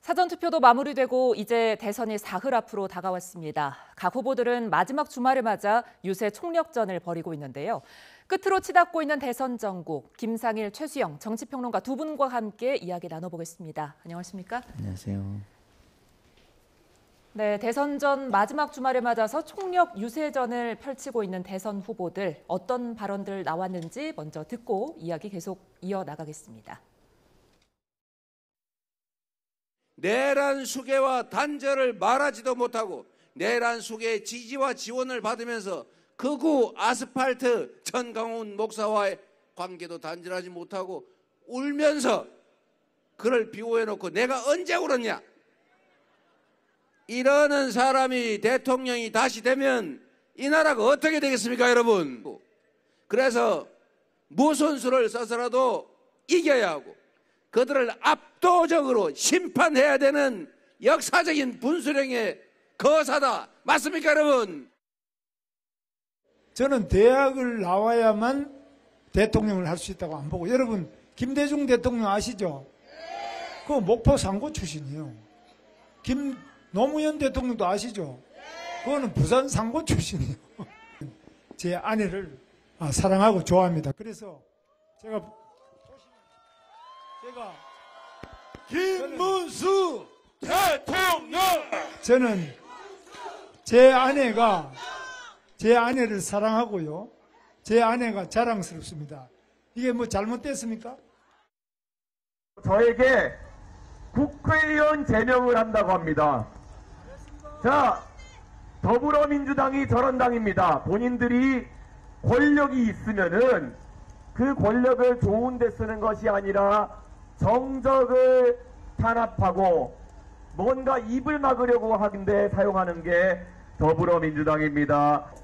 사전투표도 마무리되고 이제 대선이 사흘 앞으로 다가왔습니다. 각 후보들은 마지막 주말을 맞아 유세 총력전을 벌이고 있는데요. 끝으로 치닫고 있는 대선 전국, 김상일, 최수영 정치평론가 두 분과 함께 이야기 나눠보겠습니다. 안녕하십니까? 안녕하세요. 네, 대선 전 마지막 주말을 맞아서 총력 유세전을 펼치고 있는 대선 후보들, 어떤 발언들 나왔는지 먼저 듣고 이야기 계속 이어나가겠습니다. 내란 수계와 단절을 말하지도 못하고 내란 수계의 지지와 지원을 받으면서 극우 아스팔트 전강훈 목사와의 관계도 단절하지 못하고 울면서 그를 비호해놓고 내가 언제 울었냐. 이러는 사람이 대통령이 다시 되면 이 나라가 어떻게 되겠습니까, 여러분? 그래서 무슨 수를 써서라도 이겨야 하고 그들을 압도적으로 심판해야 되는 역사적인 분수령의 거사다. 맞습니까, 여러분? 저는 대학을 나와야만 대통령을 할 수 있다고 안 보고, 여러분 김대중 대통령 아시죠? 그 목포 상고 출신이에요. 노무현 대통령도 아시죠? 그거는 부산 상고 출신이에요. 제 아내를 사랑하고 좋아합니다. 그래서 제가 김문수 대통령! 저는 제 아내를 사랑하고요. 제 아내가 자랑스럽습니다. 이게 뭐 잘못됐습니까? 저에게 국회의원 제명을 한다고 합니다. 자, 더불어민주당이 저런 당입니다. 본인들이 권력이 있으면은 그 권력을 좋은 데 쓰는 것이 아니라 정적을 탄압하고 뭔가 입을 막으려고 하는데 사용하는 게 더불어민주당입니다.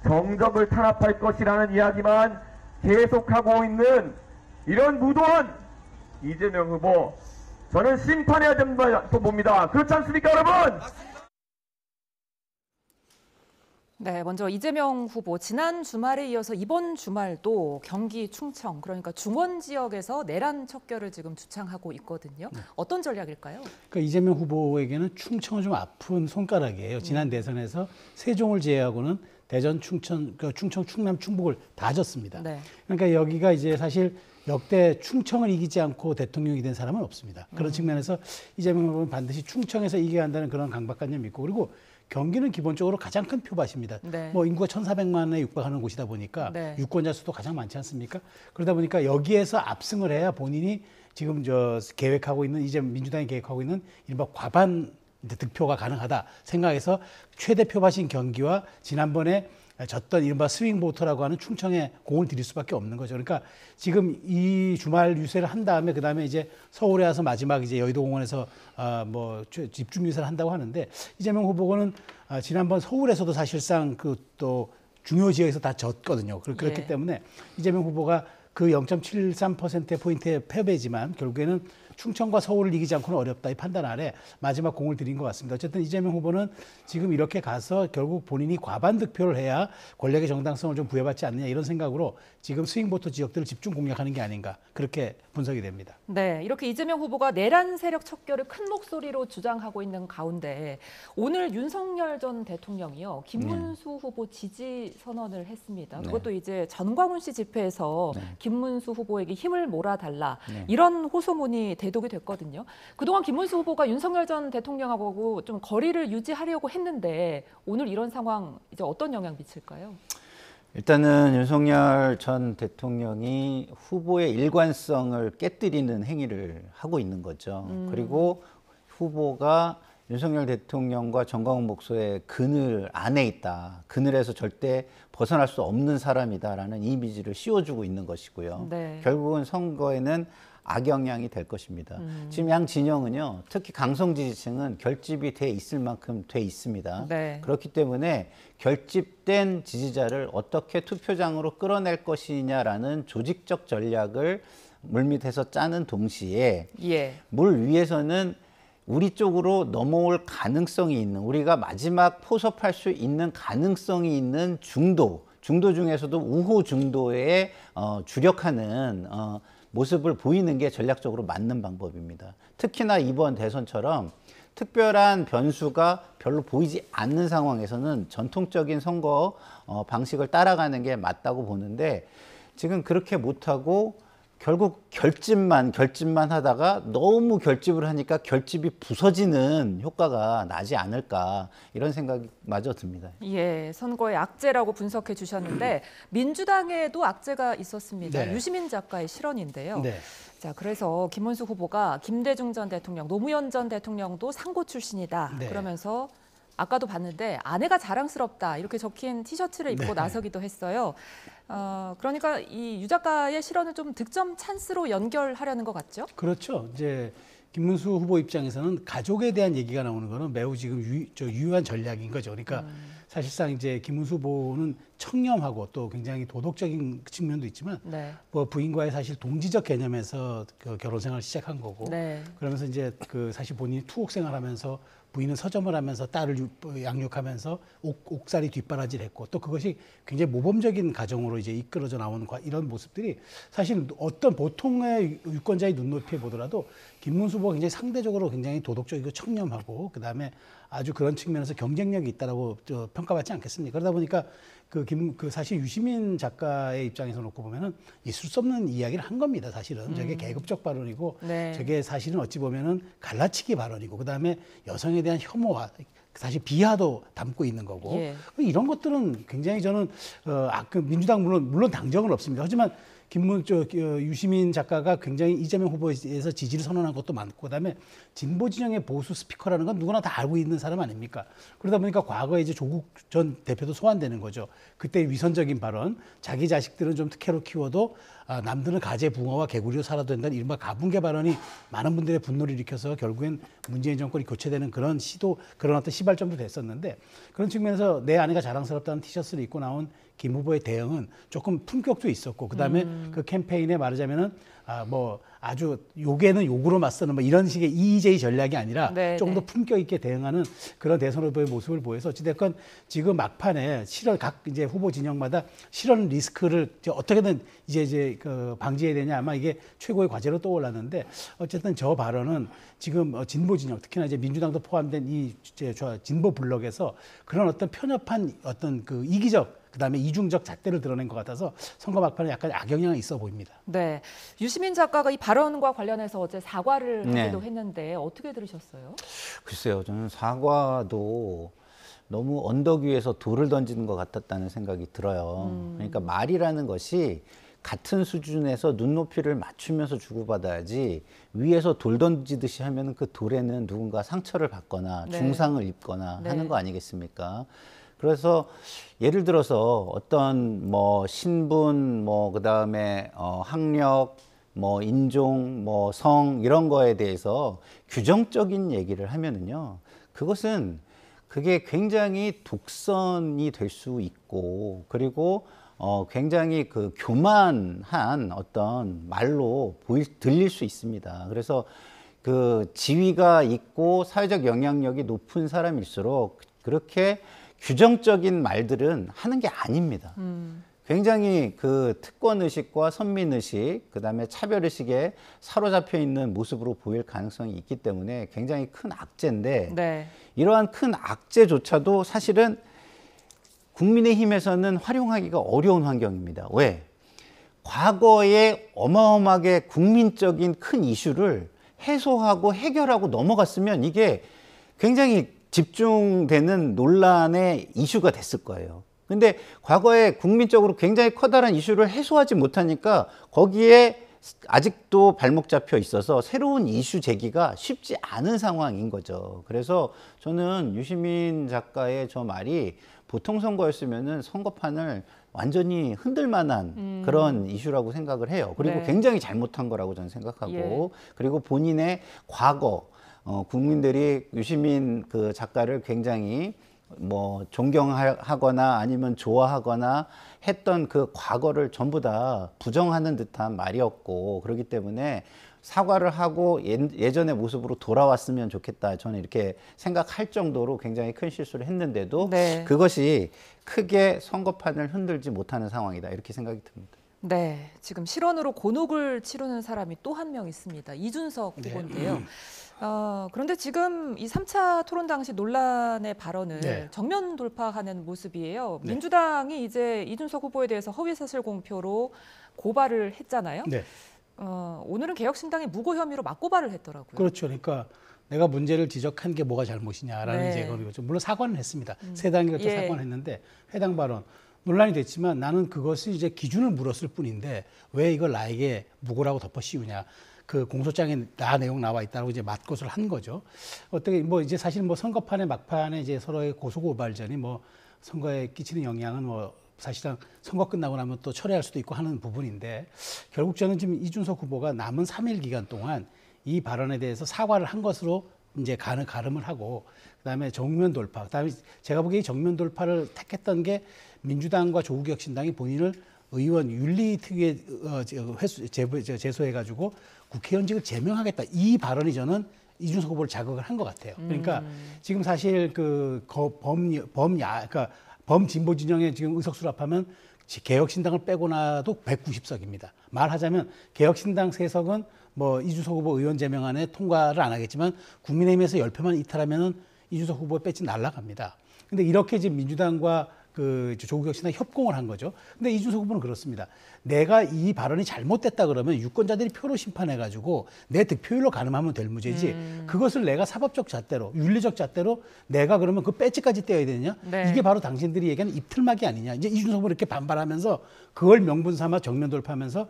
정적을 탄압할 것이라는 이야기만 계속하고 있는 이런 무도한 이재명 후보, 저는 심판해야 된다 또 봅니다. 그렇지 않습니까, 여러분? 네, 먼저 이재명 후보, 지난 주말에 이어서 이번 주말도 경기 충청, 그러니까 중원 지역에서 내란 척결을 지금 주창하고 있거든요. 어떤 전략일까요? 그러니까 이재명 후보에게는 충청은 좀 아픈 손가락이에요. 지난 대선에서 세종을 제외하고는 대전, 충청, 충남, 충북을 다 졌습니다. 네. 그러니까 여기가 이제 사실 역대 충청을 이기지 않고 대통령이 된 사람은 없습니다. 그런 측면에서 이재명 후보는 반드시 충청에서 이겨야 한다는 그런 강박관념이 있고, 그리고 경기는 기본적으로 가장 큰 표밭입니다. 네. 뭐 인구가 1,400만에 육박하는 곳이다 보니까 네. 유권자 수도 가장 많지 않습니까? 그러다 보니까 여기에서 압승을 해야 본인이 지금 계획하고 있는, 이제 민주당이 계획하고 있는 이른바 과반 득표가 가능하다 생각해서 최대 표밭인 경기와 지난번에 졌던 이른바 스윙 보터라고 하는 충청에 공을 들일 수밖에 없는 거죠. 그러니까 지금 이 주말 유세를 한 다음에 그 다음에 이제 서울에 와서 마지막 이제 여의도공원에서 뭐 집중 유세를 한다고 하는데, 이재명 후보는 지난번 서울에서도 사실상 그 또 중요 지역에서 다 졌거든요. 그렇기 때문에 이재명 후보가 그 0.73% 포인트의 패배지만 결국에는 충청과 서울을 이기지 않고는 어렵다, 이 판단 아래 마지막 공을 들인 것 같습니다. 어쨌든 이재명 후보는 지금 이렇게 가서 결국 본인이 과반 득표를 해야 권력의 정당성을 좀 부여받지 않느냐, 이런 생각으로 지금 스윙보터 지역들을 집중 공략하는 게 아닌가, 그렇게 분석이 됩니다. 네, 이렇게 이재명 후보가 내란 세력 척결을 큰 목소리로 주장하고 있는 가운데 오늘 윤석열 전 대통령이요, 김문수 후보 지지 선언을 했습니다. 그것도 이제 전광훈 씨 집회에서 김문수 후보에게 힘을 몰아달라, 이런 호소문이 대독이 됐거든요. 그동안 김문수 후보가 윤석열 전 대통령하고 좀 거리를 유지하려고 했는데 오늘 이런 상황 이제 어떤 영향 미칠까요? 일단은 윤석열 전 대통령이 후보의 일관성을 깨뜨리는 행위를 하고 있는 거죠. 그리고 후보가 윤석열 대통령과 전광훈 목사의 그늘 안에 있다, 그늘에서 절대 벗어날 수 없는 사람이다라는 이미지를 씌워주고 있는 것이고요. 네. 결국은 선거에는 악영향이 될 것입니다. 지금 양 진영은요, 특히 강성 지지층은 결집이 돼 있을 만큼 돼 있습니다. 네. 그렇기 때문에 결집된 지지자를 어떻게 투표장으로 끌어낼 것이냐라는 조직적 전략을 물밑에서 짜는 동시에 물 위에서는 우리 쪽으로 넘어올 가능성이 있는, 우리가 마지막 포섭할 수 있는 가능성이 있는 중도 중에서도 우호 중도에 주력하는 모습을 보이는 게 전략적으로 맞는 방법입니다. 특히나 이번 대선처럼 특별한 변수가 별로 보이지 않는 상황에서는 전통적인 선거 방식을 따라가는 게 맞다고 보는데 지금 그렇게 못하고 결국 결집만 하다가 너무 결집을 하니까 결집이 부서지는 효과가 나지 않을까 이런 생각이 마저 듭니다. 예, 선거의 악재라고 분석해 주셨는데 민주당에도 악재가 있었습니다. 네. 유시민 작가의 실언인데요. 네. 자, 그래서 김문수 후보가 김대중 전 대통령, 노무현 전 대통령도 상고 출신이다. 네. 그러면서 아까도 봤는데 아내가 자랑스럽다 이렇게 적힌 티셔츠를 입고 네. 나서기도 했어요. 그러니까 이 유 작가의 실언을 좀 득점 찬스로 연결하려는 것 같죠? 그렇죠. 이제 김문수 후보 입장에서는 가족에 대한 얘기가 나오는 거는 매우 지금 유효한 전략인 거죠. 그러니까 사실상 이제 김문수 후보는 청렴하고 또 굉장히 도덕적인 측면도 있지만 네. 뭐 부인과의 사실 동지적 개념에서 그 결혼 생활을 시작한 거고 네. 그러면서 이제 그 사실 본인이 투옥 생활하면서 부인은 서점을 하면서 딸을 양육하면서 옥살이 뒷바라지를 했고 또 그것이 굉장히 모범적인 가정으로 이제 이끌어져 나오는 이런 모습들이 사실 어떤 보통의 유권자의 눈높이에 보더라도 김문수 후보가 굉장히 상대적으로 굉장히 도덕적이고 청렴하고 그다음에 아주 그런 측면에서 경쟁력이 있다라고 평가받지 않겠습니까? 그러다 보니까 사실 유시민 작가의 입장에서 놓고 보면은 있을 수 없는 이야기를 한 겁니다. 사실은 저게 계급적 발언이고 네. 저게 사실은 어찌 보면은 갈라치기 발언이고 그다음에 여성에 대한 혐오와 사실 비하도 담고 있는 거고 예. 이런 것들은 굉장히 저는 민주당 물론 당정은 없습니다. 하지만 유시민 작가가 굉장히 이재명 후보에서 지지를 선언한 것도 많고 그다음에 진보 진영의 보수 스피커라는 건 누구나 다 알고 있는 사람 아닙니까? 그러다 보니까 과거에 이제 조국 전 대표도 소환되는 거죠. 그때 위선적인 발언, 자기 자식들은 좀 특혜로 키워도 남들은 가재 붕어와 개구리로 살아도 된다는 이른바 가분개 발언이 많은 분들의 분노를 일으켜서 결국엔 문재인 정권이 교체되는 그런 어떤 시발점도 됐었는데 그런 측면에서 내 아내가 자랑스럽다는 티셔츠를 입고 나온 김 후보의 대응은 조금 품격도 있었고 그다음에 그 캠페인에 말하자면은 뭐 아주 욕에는 욕으로 맞서는 뭐 이런 식의 EJ 전략이 아니라 네, 조금 더 품격 있게 대응하는 그런 대선 후보의 모습을 보여서 어찌됐건 지금 막판에 각 이제 후보 진영마다 실언 리스크를 어떻게든 이제 방지해야 되냐 아마 이게 최고의 과제로 떠올랐는데 어쨌든 저 발언은 지금 진보 진영 특히나 이제 민주당도 포함된 이 진보 블록에서 그런 어떤 편협한 어떤 그 이기적 그다음에 이중적 잣대를 드러낸 것 같아서 선거 막판에 약간 악영향이 있어 보입니다. 네, 유시민 작가가 이 발언과 관련해서 어제 사과를 네. 하기도 했는데 어떻게 들으셨어요? 글쎄요, 저는 사과도 너무 언덕 위에서 돌을 던지는 것 같았다는 생각이 들어요. 그러니까 말이라는 것이 같은 수준에서 눈높이를 맞추면서 주고받아야지 위에서 돌 던지듯이 하면 그 돌에는 누군가 상처를 받거나 네. 중상을 입거나 네. 하는 거 아니겠습니까? 그래서 예를 들어서 어떤 뭐 신분, 뭐 그다음에 학력, 뭐 인종, 뭐 성 이런 거에 대해서 규정적인 얘기를 하면은요, 그게 굉장히 독선이 될 수 있고 그리고 굉장히 그 교만한 어떤 말로 들릴 수 있습니다. 그래서 그 지위가 있고 사회적 영향력이 높은 사람일수록 그렇게 규정적인 말들은 하는 게 아닙니다. 굉장히 그 특권 의식과 선민 의식, 그다음에 차별 의식에 사로잡혀 있는 모습으로 보일 가능성이 있기 때문에 굉장히 큰 악재인데 네. 이러한 큰 악재조차도 사실은 국민의힘에서는 활용하기가 어려운 환경입니다. 왜? 과거에 어마어마하게 국민적인 큰 이슈를 해소하고 해결하고 넘어갔으면 이게 굉장히 집중되는 논란의 이슈가 됐을 거예요. 근데 과거에 국민적으로 굉장히 커다란 이슈를 해소하지 못하니까 거기에 아직도 발목 잡혀 있어서 새로운 이슈 제기가 쉽지 않은 상황인 거죠. 그래서 저는 유시민 작가의 저 말이 보통 선거였으면은 선거판을 완전히 흔들 만한 그런 이슈라고 생각을 해요. 그리고 네. 굉장히 잘못한 거라고 저는 생각하고 예. 그리고 본인의 과거 국민들이 유시민 그 작가를 굉장히 뭐 존경하거나 아니면 좋아하거나 했던 그 과거를 전부 다 부정하는 듯한 말이었고 그렇기 때문에 사과를 하고 예전의 모습으로 돌아왔으면 좋겠다. 저는 이렇게 생각할 정도로 굉장히 큰 실수를 했는데도 네. 그것이 크게 선거판을 흔들지 못하는 상황이다. 이렇게 생각이 듭니다. 네, 지금 실언으로 곤혹을 치르는 사람이 또 한 명 있습니다. 이준석 후보인데요. 그런데 지금 이 3차 토론 당시 논란의 발언을 정면 돌파하는 모습이에요. 민주당이 이제 이준석 후보에 대해서 허위사실 공표로 고발을 했잖아요. 오늘은 개혁신당이 무고 혐의로 맞고발을 했더라고요. 그렇죠. 그러니까 내가 문제를 지적한 게 뭐가 잘못이냐라는 이제 거죠. 물론 사과는 했습니다. 세 단계 거쳐 사과는 했는데 해당 발언 논란이 됐지만 나는 그것을 이제 기준을 물었을 뿐인데 왜 이걸 나에게 무고라고 덮어 씌우냐. 그 공소장에 내용 나와 있다고 이제 맞고서를 한 거죠. 어떻게 뭐 이제 사실 뭐 선거판에 막판에 이제 서로의 고소고발전이 뭐 선거에 끼치는 영향은 뭐 사실상 선거 끝나고 나면 또 철회할 수도 있고 하는 부분인데 결국 저는 지금 이준석 후보가 남은 3일 기간 동안 이 발언에 대해서 사과를 한 것으로 이제 가름을 하고 그다음에 정면 돌파. 그다음에 제가 보기에 정면 돌파를 택했던 게 민주당과 조국혁신당이 본인을 의원 윤리특위에 제소해가지고 국회의원직을 제명하겠다. 이 발언이 저는 이준석 후보를 자극을 한 것 같아요. 그러니까 지금 사실 그 범진보 진영의 지금 의석수를 합하면 개혁신당을 빼고 나도 190석입니다. 말하자면 개혁신당 3석은 뭐 이준석 후보 의원 제명안에 통과를 안 하겠지만 국민의힘에서 10표만 이탈하면은 이준석 후보 배지 날아갑니다. 근데 이렇게 지금 민주당과 그 조국혁신당 협공을 한 거죠. 근데 이준석 후보는 그렇습니다. 내가 이 발언이 잘못됐다 그러면 유권자들이 표로 심판해가지고 내 득표율로 가늠하면 될 문제지. 그것을 내가 사법적 잣대로, 윤리적 잣대로 내가 그러면 그 배지까지 떼어야 되느냐? 이게 바로 당신들이 얘기하는 입틀막이 아니냐. 이제 이준석 후보 이렇게 반발하면서 그걸 명분 삼아 정면 돌파하면서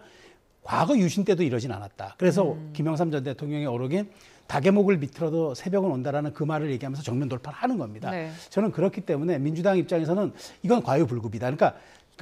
과거 유신 때도 이러진 않았다. 그래서 김영삼 전 대통령의 어록인 닭의 목을 비틀어도 새벽은 온다라는 그 말을 얘기하면서 정면 돌파를 하는 겁니다. 저는 그렇기 때문에 민주당 입장에서는 이건 과유불급이다. 그러니까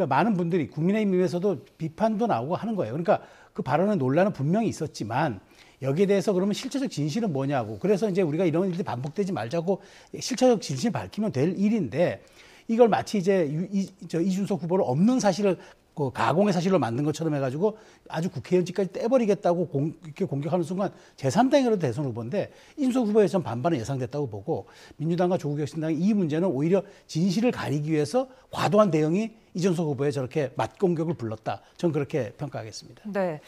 많은 분들이 국민의힘에서도 비판도 나오고 하는 거예요. 그러니까 그 발언의 논란은 분명히 있었지만 여기에 대해서 그러면 실체적 진실은 뭐냐고. 그래서 이제 우리가 이런 일들이 반복되지 말자고 실체적 진실을 밝히면 될 일인데 이걸 마치 이제 이준석 후보를 없는 사실을 그 가공의 사실로 만든 것처럼 해가지고 아주 국회의원직까지 떼버리겠다고 이렇게 공격하는 순간 제3당이라도 대선 후보인데 이준석 후보에 전 반반은 예상됐다고 보고 민주당과 조국혁신당이 이 문제는 오히려 진실을 가리기 위해서 과도한 대응이 이준석 후보에 저렇게 맞공격을 불렀다. 전 그렇게 평가하겠습니다. 네.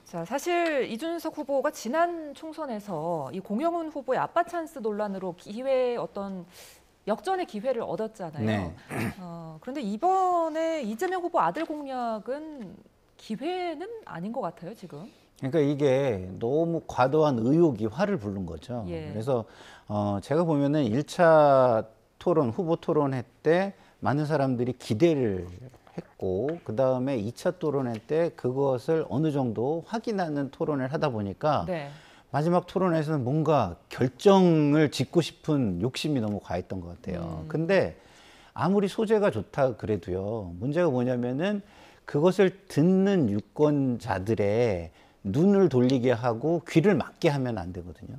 자, 사실 이준석 후보가 지난 총선에서 이 공영훈 후보의 아빠 찬스 논란으로 기회의 어떤 역전의 기회를 얻었잖아요. 그런데 이번에 이재명 후보 아들 공약은 기회는 아닌 것 같아요, 지금. 그러니까 이게 너무 과도한 의혹이 화를 부른 거죠. 그래서 제가 보면은 1차 토론, 후보 토론회 때 많은 사람들이 기대를 했고 그다음에 2차 토론회 때 그것을 어느 정도 확인하는 토론을 하다 보니까 마지막 토론에서는 뭔가 결정을 짓고 싶은 욕심이 너무 과했던 것 같아요. 근데 아무리 소재가 좋다 그래도요. 문제가 뭐냐면은 그것을 듣는 유권자들의 눈을 돌리게 하고 귀를 막게 하면 안 되거든요.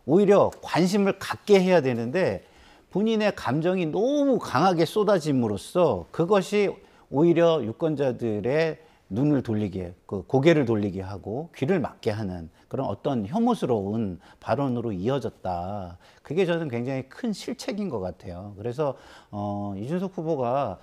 오히려 관심을 갖게 해야 되는데 본인의 감정이 너무 강하게 쏟아짐으로써 그것이 오히려 유권자들의 눈을 돌리게, 그 고개를 돌리게 하고 귀를 막게 하는 그런 어떤 혐오스러운 발언으로 이어졌다. 그게 저는 굉장히 큰 실책인 것 같아요. 그래서 이준석 후보가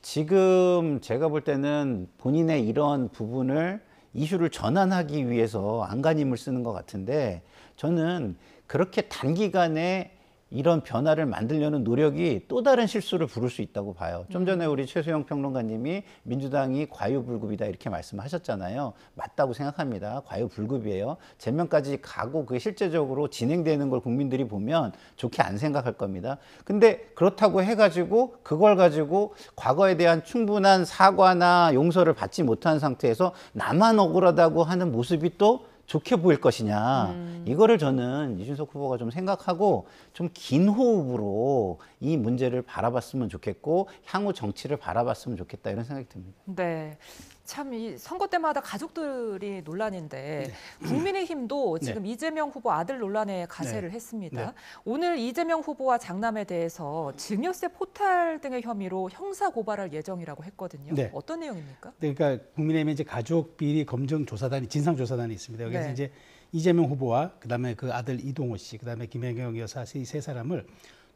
지금 제가 볼 때는 본인의 이런 부분을 이슈를 전환하기 위해서 안간힘을 쓰는 것 같은데 저는 그렇게 단기간에 이런 변화를 만들려는 노력이 또 다른 실수를 부를 수 있다고 봐요. 좀 전에 우리 최수영 평론가님이 민주당이 과유불급이다 이렇게 말씀하셨잖아요. 맞다고 생각합니다. 과유불급이에요. 제명까지 가고 그게 실제적으로 진행되는 걸 국민들이 보면 좋게 안 생각할 겁니다. 근데 그렇다고 해가지고 그걸 가지고 과거에 대한 충분한 사과나 용서를 받지 못한 상태에서 나만 억울하다고 하는 모습이 또 좋게 보일 것이냐. 이거를 저는 이준석 후보가 좀 생각하고 좀 긴 호흡으로 이 문제를 바라봤으면 좋겠고 향후 정치를 바라봤으면 좋겠다 이런 생각이 듭니다. 네. 참 이 선거 때마다 가족들이 논란인데 국민의힘도 지금 이재명 후보 아들 논란에 가세를 했습니다. 오늘 이재명 후보와 장남에 대해서 증여세 포탈 등의 혐의로 형사 고발할 예정이라고 했거든요. 어떤 내용입니까? 그러니까 국민의힘에 이제 가족 비리 검증 조사단이 진상 조사단이 있습니다. 여기서 이제 이재명 후보와 그다음에 그 아들 이동호 씨, 그다음에 김혜경 여사 이 세 사람을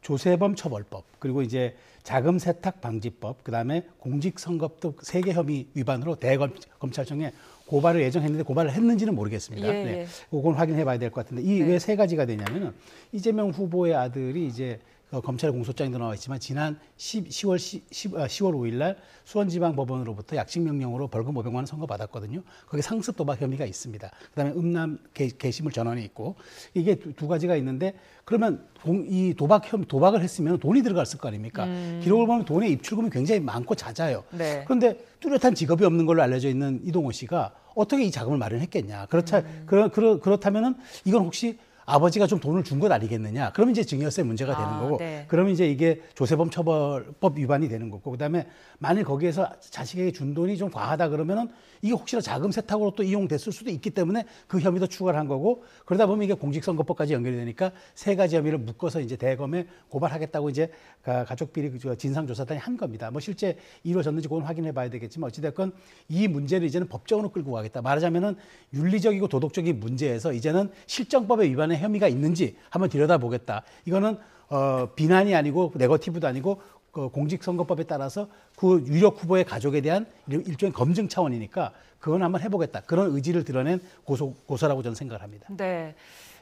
조세범 처벌법, 그리고 이제 자금 세탁 방지법, 그다음에 공직선거법 3개 혐의 위반으로 대검찰청에 고발을 예정했는데 고발을 했는지는 모르겠습니다. 예, 네. 예. 그건 확인해 봐야 될 것 같은데 이 네. 왜 3가지가 되냐면은 이재명 후보의 아들이 이제 검찰의 공소장에도 나와 있지만 지난 10월 5일 날 수원지방법원으로부터 약식 명령으로 벌금 500만 원 선고받았거든요. 거기 상습 도박 혐의가 있습니다. 그다음에 음란 게시물 전원이 있고 이게 두 가지가 있는데 그러면 이 도박을 했으면 돈이 들어갔을 거 아닙니까? 기록을 보면 돈의 입출금이 굉장히 많고 잦아요. 네. 그런데 뚜렷한 직업이 없는 걸로 알려져 있는 이동호 씨가 어떻게 이 자금을 마련했겠냐? 그렇다면은 이건 혹시 아버지가 좀 돈을 준 것 아니겠느냐? 그러면 이제 증여세 문제가 되는 거고, 네. 그러면 이제 이게 조세범 처벌법 위반이 되는 거고, 그다음에 만일 거기에서 자식에게 준 돈이 좀 과하다 그러면은 이게 혹시나 자금 세탁으로 또 이용됐을 수도 있기 때문에 그 혐의도 추가를 한 거고, 그러다 보면 이게 공직선거법까지 연결이 되니까 3가지 혐의를 묶어서 이제 대검에 고발하겠다고 이제 가족비리 진상조사단이 한 겁니다. 뭐 실제 이루어졌는지 그건 확인해 봐야 되겠지만 어찌됐건 이 문제를 이제는 법적으로 끌고 가겠다. 말하자면은 윤리적이고 도덕적인 문제에서 이제는 실정법에 위반의 혐의가 있는지 한번 들여다보겠다. 이거는 비난이 아니고 네거티브도 아니고 공직선거법에 따라서 그 유력 후보의 가족에 대한 일종의 검증 차원이니까 그건 한번 해보겠다. 그런 의지를 드러낸 고소라고 저는 생각을 합니다. 네.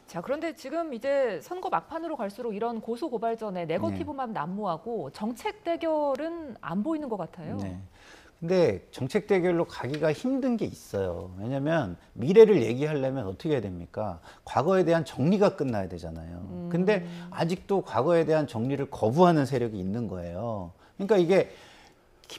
자, 그런데 지금 이제 선거 막판으로 갈수록 이런 고소 고발전에 네거티브만 난무하고 정책 대결은 안 보이는 것 같아요. 네. 근데 정책 대결로 가기가 힘든 게 있어요. 왜냐하면 미래를 얘기하려면 어떻게 해야 됩니까? 과거에 대한 정리가 끝나야 되잖아요. 근데 아직도 과거에 대한 정리를 거부하는 세력이 있는 거예요. 그러니까 이게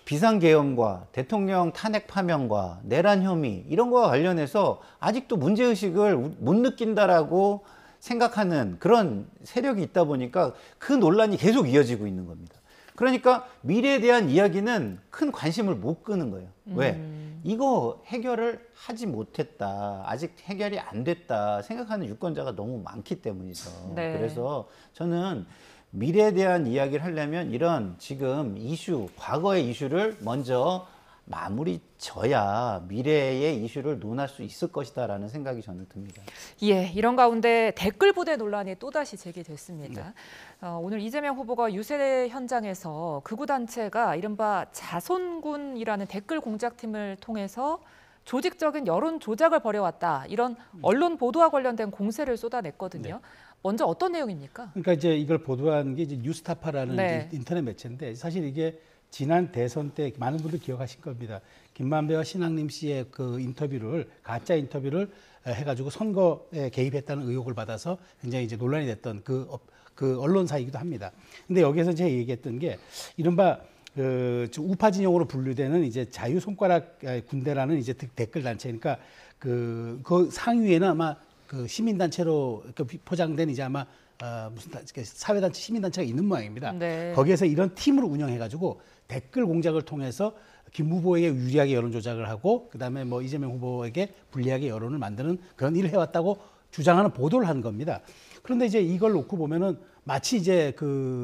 비상계엄과 대통령 탄핵 파면과 내란 혐의 이런 거와 관련해서 아직도 문제의식을 못 느낀다라고 생각하는 그런 세력이 있다 보니까 그 논란이 계속 이어지고 있는 겁니다. 그러니까 미래에 대한 이야기는 큰 관심을 못 끄는 거예요. 왜? 이거 해결을 하지 못했다. 아직 해결이 안 됐다 생각하는 유권자가 너무 많기 때문이죠. 네. 그래서 저는 미래에 대한 이야기를 하려면 이런 지금 이슈, 과거의 이슈를 먼저 마무리 져야 미래의 이슈를 논할 수 있을 것이다라는 생각이 저는 듭니다. 예, 이런 가운데 댓글 부대 논란이 또다시 제기됐습니다. 네. 오늘 이재명 후보가 유세 현장에서 극우 단체가 이른바 자손군이라는 댓글 공작팀을 통해서 조직적인 여론 조작을 벌여왔다. 이런 언론 보도와 관련된 공세를 쏟아냈거든요. 네. 먼저 어떤 내용입니까? 그러니까 이제 이걸 보도한 게 이제 뉴스타파라는 네. 이제 인터넷 매체인데 사실 이게 지난 대선 때 많은 분들 기억하실 겁니다. 김만배와 신학림 씨의 그 인터뷰를 가짜 인터뷰를 해가지고 선거에 개입했다는 의혹을 받아서 굉장히 이제 논란이 됐던 그 언론사이기도 합니다. 근데 여기서 제가 얘기했던 게 이른바 우파 진영으로 분류되는 이제 자유 손가락 군대라는 이제 댓글 단체니까 그 상위에는 아마 그 시민단체로 포장된 이제 아마 무슨 사회단체, 시민단체가 있는 모양입니다. 네. 거기에서 이런 팀을 운영해가지고 댓글 공작을 통해서 김 후보에게 유리하게 여론 조작을 하고 그다음에 뭐 이재명 후보에게 불리하게 여론을 만드는 그런 일을 해왔다고 주장하는 보도를 한 겁니다. 그런데 이제 이걸 놓고 보면은 마치 이제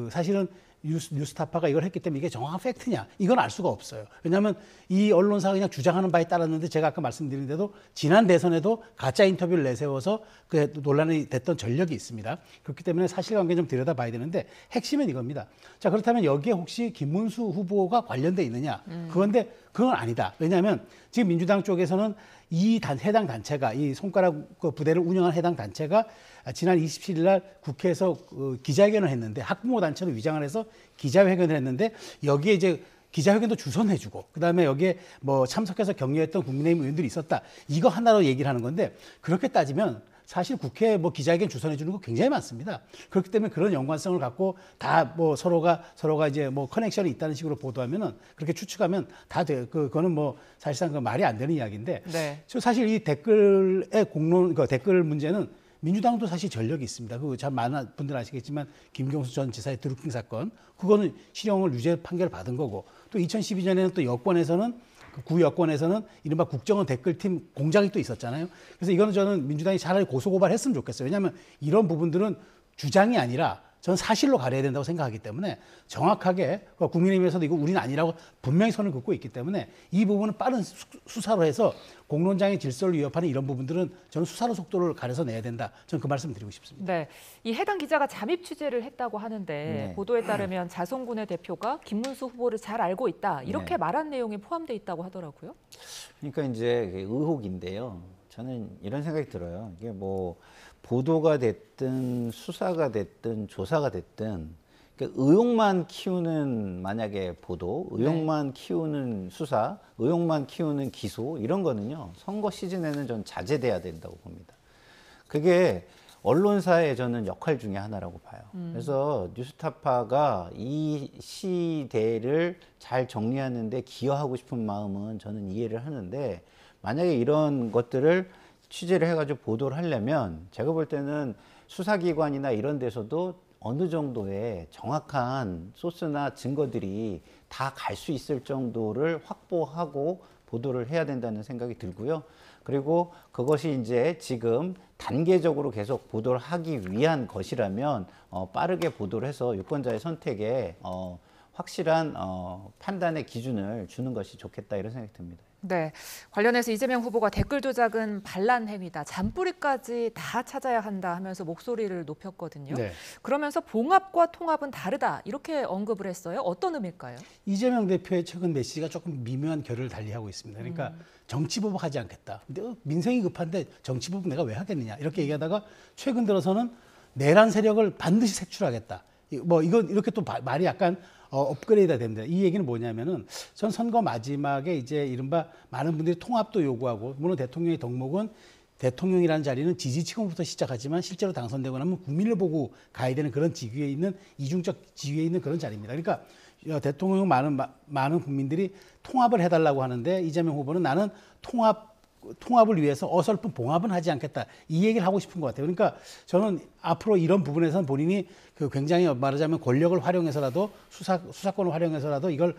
사실은 뉴스타파가 이걸 했기 때문에 이게 정확한 팩트냐 이건 알 수가 없어요. 왜냐하면 이 언론사가 그냥 주장하는 바에 따랐는데 제가 아까 말씀드린 대로 지난 대선에도 가짜 인터뷰를 내세워서 그 논란이 됐던 전력이 있습니다. 그렇기 때문에 사실관계 좀 들여다봐야 되는데 핵심은 이겁니다. 자, 그렇다면 여기에 혹시 김문수 후보가 관련돼 있느냐? 그런데 그건 아니다. 왜냐하면 지금 민주당 쪽에서는 해당 단체가 이 손가락 부대를 운영한 해당 단체가 지난 27일 날 국회에서 기자회견을 했는데 학부모 단체로 위장을 해서 기자회견을 했는데 여기에 이제 기자회견도 주선해주고 그다음에 여기에 뭐 참석해서 격려했던 국민의힘 의원들이 있었다. 이거 하나로 얘기를 하는 건데 그렇게 따지면 사실 국회에 뭐 기자회견 주선해주는 거 굉장히 많습니다. 그렇기 때문에 그런 연관성을 갖고 다 뭐 서로가 이제 뭐 커넥션이 있다는 식으로 보도하면은 그렇게 추측하면 다 돼. 그거는 뭐 사실상 그 말이 안 되는 이야기인데. 네. 사실 이 댓글의 댓글 문제는 민주당도 사실 전력이 있습니다. 참 많은 분들 아시겠지만 김경수 전 지사의 드루킹 사건, 그거는 실형을 유죄 판결을 받은 거고 또 2012년에는 또 여권에서는 구 여권에서는 이른바 국정원 댓글팀 공작이 또 있었잖아요. 그래서 이거는 저는 민주당이 차라리 고소고발했으면 좋겠어요. 왜냐하면 이런 부분들은 주장이 아니라 저는 사실로 가려야 된다고 생각하기 때문에 정확하게 국민의힘에서도 이거 우리는 아니라고 분명히 선을 긋고 있기 때문에 이 부분은 빠른 수사로 해서 공론장의 질서를 위협하는 이런 부분들은 저는 수사로 속도를 가려서 내야 된다. 저는 그 말씀을 드리고 싶습니다. 네, 이 해당 기자가 잠입 취재를 했다고 하는데 네. 보도에 따르면 자손군의 대표가 김문수 후보를 잘 알고 있다 이렇게 네. 말한 내용이 포함돼 있다고 하더라고요. 그러니까 이제 의혹인데요. 저는 이런 생각이 들어요. 이게 뭐 보도가 됐든 수사가 됐든 조사가 됐든 그러니까 의혹만 키우는 만약에 보도, 의혹만 키우는 수사, 의혹만 키우는 기소 이런 거는요. 선거 시즌에는 전 자제돼야 된다고 봅니다. 그게 언론사의 저는 역할 중에 하나라고 봐요. 그래서 뉴스타파가 이 시대를 잘 정리하는 데 기여하고 싶은 마음은 저는 이해를 하는데 만약에 이런 것들을 취재를 해가지고 보도를 하려면 제가 볼 때는 수사기관이나 이런 데서도 어느 정도의 정확한 소스나 증거들이 다 갈 수 있을 정도를 확보하고 보도를 해야 된다는 생각이 들고요. 그리고 그것이 이제 지금 단계적으로 계속 보도를 하기 위한 것이라면 빠르게 보도를 해서 유권자의 선택에 확실한 판단의 기준을 주는 것이 좋겠다 이런 생각이 듭니다. 네, 관련해서 이재명 후보가 댓글 조작은 반란 행위다, 잔뿌리까지 다 찾아야 한다 하면서 목소리를 높였거든요. 네. 그러면서 봉합과 통합은 다르다 이렇게 언급을 했어요. 어떤 의미일까요? 이재명 대표의 최근 메시지가 조금 미묘한 결을 달리하고 있습니다. 그러니까 정치보복 하지 않겠다. 근데 민생이 급한데 정치보복 내가 왜 하겠느냐 이렇게 얘기하다가 최근 들어서는 내란 세력을 반드시 색출하겠다. 뭐 이건 이렇게 또 말이 약간 업그레이드가 됩니다. 이 얘기는 뭐냐면은 전 선거 마지막에 이제 이른바 많은 분들이 통합도 요구하고 물론 대통령의 덕목은 대통령이라는 자리는 지지층부터 시작하지만 실제로 당선되고 나면 국민을 보고 가야 되는 그런 직위에 있는 이중적 지위에 있는 그런 자리입니다. 그러니까 대통령 많은 국민들이 통합을 해달라고 하는데 이재명 후보는 나는 통합을 위해서 어설픈 봉합은 하지 않겠다. 이 얘기를 하고 싶은 것 같아요. 그러니까 저는 앞으로 이런 부분에서는 본인이 굉장히 말하자면 권력을 활용해서라도 수사권을 활용해서라도 이걸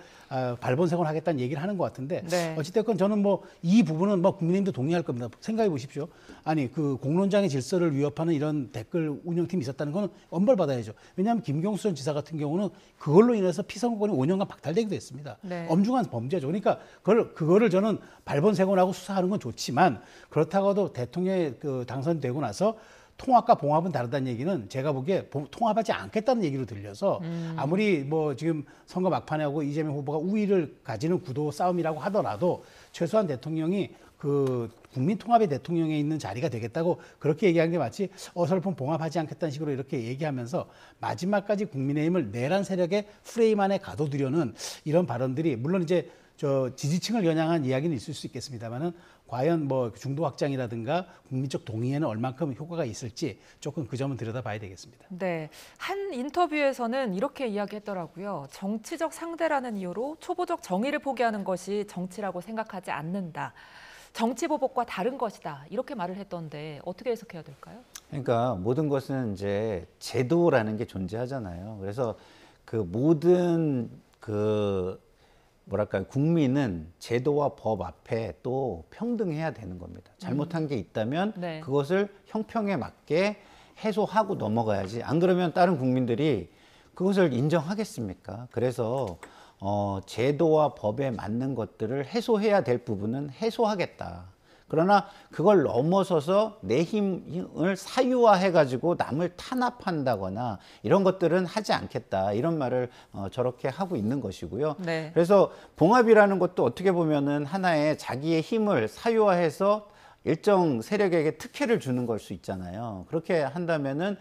발본색원을 하겠다는 얘기를 하는 것 같은데 네. 어찌됐건 저는 뭐 이 부분은 뭐 국민님도 동의할 겁니다. 생각해 보십시오. 아니 그 공론장의 질서를 위협하는 이런 댓글 운영팀이 있었다는 건 엄벌받아야죠. 왜냐하면 김경수 전 지사 같은 경우는 그걸로 인해서 피선거권이 5년간 박탈되기도 했습니다. 네. 엄중한 범죄죠. 그러니까 그거를 저는 발본색원하고 수사하는 건 좋지만 그렇다고도 대통령이 당선되고 나서 통합과 봉합은 다르다는 얘기는 제가 보기에 통합하지 않겠다는 얘기로 들려서 아무리 뭐 지금 선거 막판에 하고 이재명 후보가 우위를 가지는 구도 싸움이라고 하더라도 최소한 대통령이 그 국민 통합의 대통령에 있는 자리가 되겠다고 그렇게 얘기한 게 마치 어설픈 봉합하지 않겠다는 식으로 이렇게 얘기하면서 마지막까지 국민의힘을 내란 세력의 프레임 안에 가둬두려는 이런 발언들이 물론 이제 지지층을 겨냥한 이야기는 있을 수 있겠습니다만은 과연 뭐 중도 확장이라든가 국민적 동의에는 얼만큼 효과가 있을지 조금 그 점은 들여다봐야 되겠습니다. 네, 한 인터뷰에서는 이렇게 이야기했더라고요. 정치적 상대라는 이유로 초보적 정의를 포기하는 것이 정치라고 생각하지 않는다. 정치 보복과 다른 것이다. 이렇게 말을 했던데 어떻게 해석해야 될까요? 그러니까 모든 것은 이제 제도라는 게 존재하잖아요. 그래서 그 모든 뭐랄까요, 국민은 제도와 법 앞에 또 평등해야 되는 겁니다. 잘못한 게 있다면 네. 그것을 형평에 맞게 해소하고 넘어가야지. 안 그러면 다른 국민들이 그것을 인정하겠습니까? 그래서 제도와 법에 맞는 것들을 해소해야 될 부분은 해소하겠다. 그러나 그걸 넘어서서 내 힘을 사유화해가지고 남을 탄압한다거나 이런 것들은 하지 않겠다. 이런 말을 저렇게 하고 있는 것이고요. 네. 그래서 봉합이라는 것도 어떻게 보면은 하나의 자기의 힘을 사유화해서 일정 세력에게 특혜를 주는 걸 수 있잖아요. 그렇게 한다면은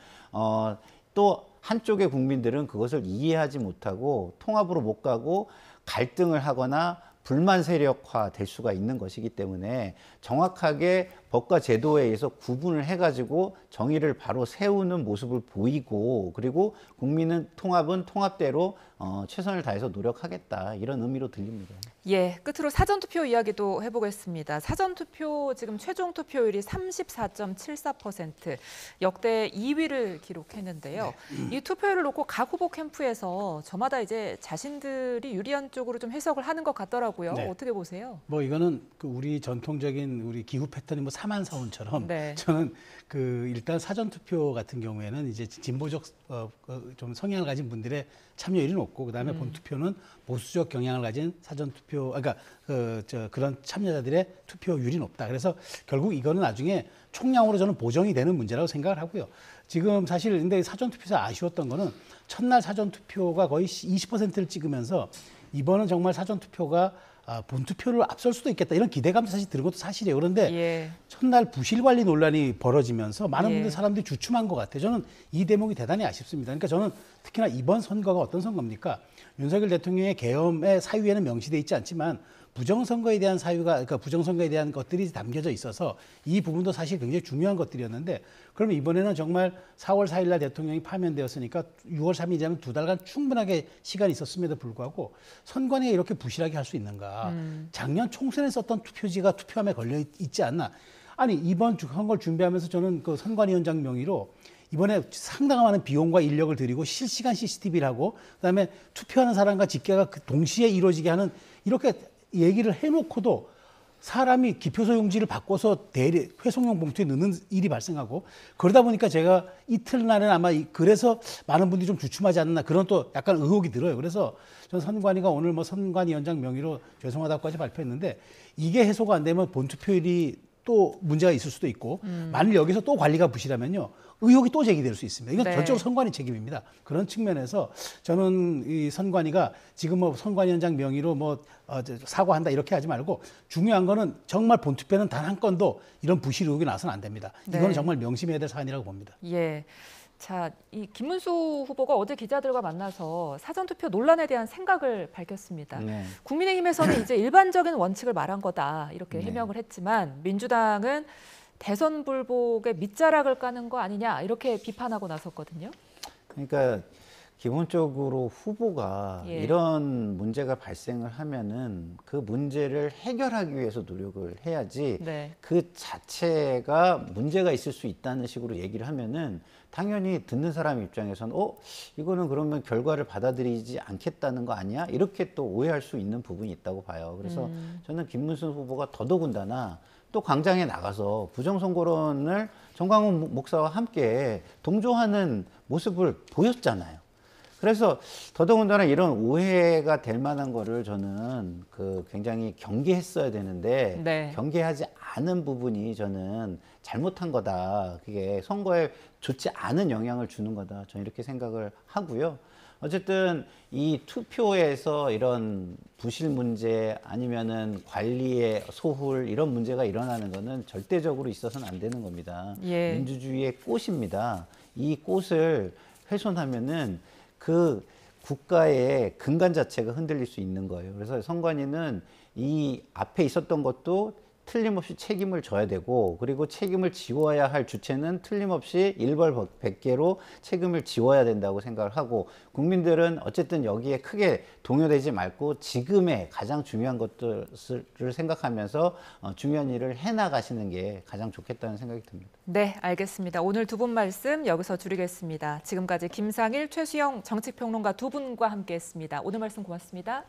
또 한쪽의 국민들은 그것을 이해하지 못하고 통합으로 못 가고 갈등을 하거나 불만 세력화 될 수가 있는 것이기 때문에 정확하게 법과 제도에 의해서 구분을 해가지고 정의를 바로 세우는 모습을 보이고 그리고 국민은 통합은 통합대로 최선을 다해서 노력하겠다 이런 의미로 들립니다. 예, 끝으로 사전투표 이야기도 해보겠습니다. 사전투표 지금 최종 투표율이 34.74%, 역대 2위를 기록했는데요. 이 투표율을 놓고 각 후보 캠프에서 저마다 이제 자신들이 유리한 쪽으로 좀 해석을 하는 것 같더라고요. 네. 어떻게 보세요? 뭐 이거는 우리 전통적인 우리 기후 패턴이 뭐 사만 사원처럼 네. 저는 일단 사전 투표 같은 경우에는 이제 진보적 좀 성향을 가진 분들의 참여율이 높고 그다음에 본 투표는 보수적 경향을 가진 사전 투표 그러니까 그런 참여자들의 투표율이 높다. 그래서 결국 이거는 나중에 총량으로 저는 보정이 되는 문제라고 생각을 하고요. 지금 사실 근데 사전 투표에서 아쉬웠던 거는 첫날 사전 투표가 거의 20%를 찍으면서 이번은 정말 사전 투표가 본투표를 앞설 수도 있겠다 이런 기대감도 사실 드는 것도 사실이에요. 그런데 예. 첫날 부실 관리 논란이 벌어지면서 많은 예. 분들 사람들이 주춤한 것 같아요. 저는 이 대목이 대단히 아쉽습니다. 그러니까 저는 특히나 이번 선거가 어떤 선거입니까? 윤석열 대통령의 계엄의 사유에는 명시돼 있지 않지만 부정선거에 대한 사유가 그러니까 부정선거에 대한 것들이 담겨져 있어서 이 부분도 사실 굉장히 중요한 것들이었는데 그러면 이번에는 정말 4월 4일 날 대통령이 파면되었으니까 6월 3일이면 2달간 충분하게 시간이 있었음에도 불구하고 선관위가 이렇게 부실하게 할 수 있는가. 작년 총선에 썼던 투표지가 투표함에 걸려 있지 않나. 아니 이번 선거를 준비하면서 저는 그 선관위원장 명의로 이번에 상당한 많은 비용과 인력을 들이고 실시간 CCTV를 하고 그다음에 투표하는 사람과 집계가 동시에 이루어지게 하는 이렇게 얘기를 해놓고도 사람이 기표소 용지를 바꿔서 회송용 봉투에 넣는 일이 발생하고 그러다 보니까 제가 이틀날은 아마 그래서 많은 분들이 좀 주춤하지 않나 그런 또 약간 의혹이 들어요. 그래서 전 선관위가 오늘 뭐 선관위원장 명의로 죄송하다고까지 발표했는데 이게 해소가 안 되면 본투표율이 또 문제가 있을 수도 있고 만일 여기서 또 관리가 부실하면요. 의혹이 또 제기될 수 있습니다. 이건 네. 전적으로 선관위 책임입니다. 그런 측면에서 저는 이 선관위가 지금 뭐 선관위원장 명의로 뭐 사과한다 이렇게 하지 말고 중요한 거는 정말 본투표는 단 한 건도 이런 부실 의혹이 나서는 안 됩니다. 이거는 네. 정말 명심해야 될 사안이라고 봅니다. 예. 자, 이 김문수 후보가 어제 기자들과 만나서 사전투표 논란에 대한 생각을 밝혔습니다. 네. 국민의힘에서는 이제 일반적인 원칙을 말한 거다 이렇게 네. 해명을 했지만 민주당은 대선 불복에 밑자락을 까는 거 아니냐 이렇게 비판하고 나섰거든요. 그러니까 기본적으로 후보가 예. 이런 문제가 발생을 하면은 그 문제를 해결하기 위해서 노력을 해야지 네. 그 자체가 문제가 있을 수 있다는 식으로 얘기를 하면은 당연히 듣는 사람 입장에서는 이거는 그러면 결과를 받아들이지 않겠다는 거 아니야? 이렇게 또 오해할 수 있는 부분이 있다고 봐요. 그래서 저는 김문수 후보가 더더군다나 또 광장에 나가서 부정선거론을 정광훈 목사와 함께 동조하는 모습을 보였잖아요. 그래서 더더군다나 이런 오해가 될 만한 거를 저는 굉장히 경계했어야 되는데 네. 경계하지 않은 부분이 저는 잘못한 거다. 그게 선거에 좋지 않은 영향을 주는 거다. 저는 이렇게 생각을 하고요. 어쨌든 이 투표에서 이런 부실 문제 아니면은 관리의 소홀 이런 문제가 일어나는 거는 절대적으로 있어서는 안 되는 겁니다. 예. 민주주의의 꽃입니다. 이 꽃을 훼손하면은 그 국가의 근간 자체가 흔들릴 수 있는 거예요. 그래서 선관위는 이 앞에 있었던 것도 틀림없이 책임을 져야 되고 그리고 책임을 지워야 할 주체는 틀림없이 일벌백계로 책임을 지워야 된다고 생각을 하고 국민들은 어쨌든 여기에 크게 동요되지 말고 지금의 가장 중요한 것들을 생각하면서 중요한 일을 해나가시는 게 가장 좋겠다는 생각이 듭니다. 네, 알겠습니다. 오늘 두 분 말씀 여기서 줄이겠습니다. 지금까지 김상일, 최수영 정치평론가 두 분과 함께했습니다. 오늘 말씀 고맙습니다.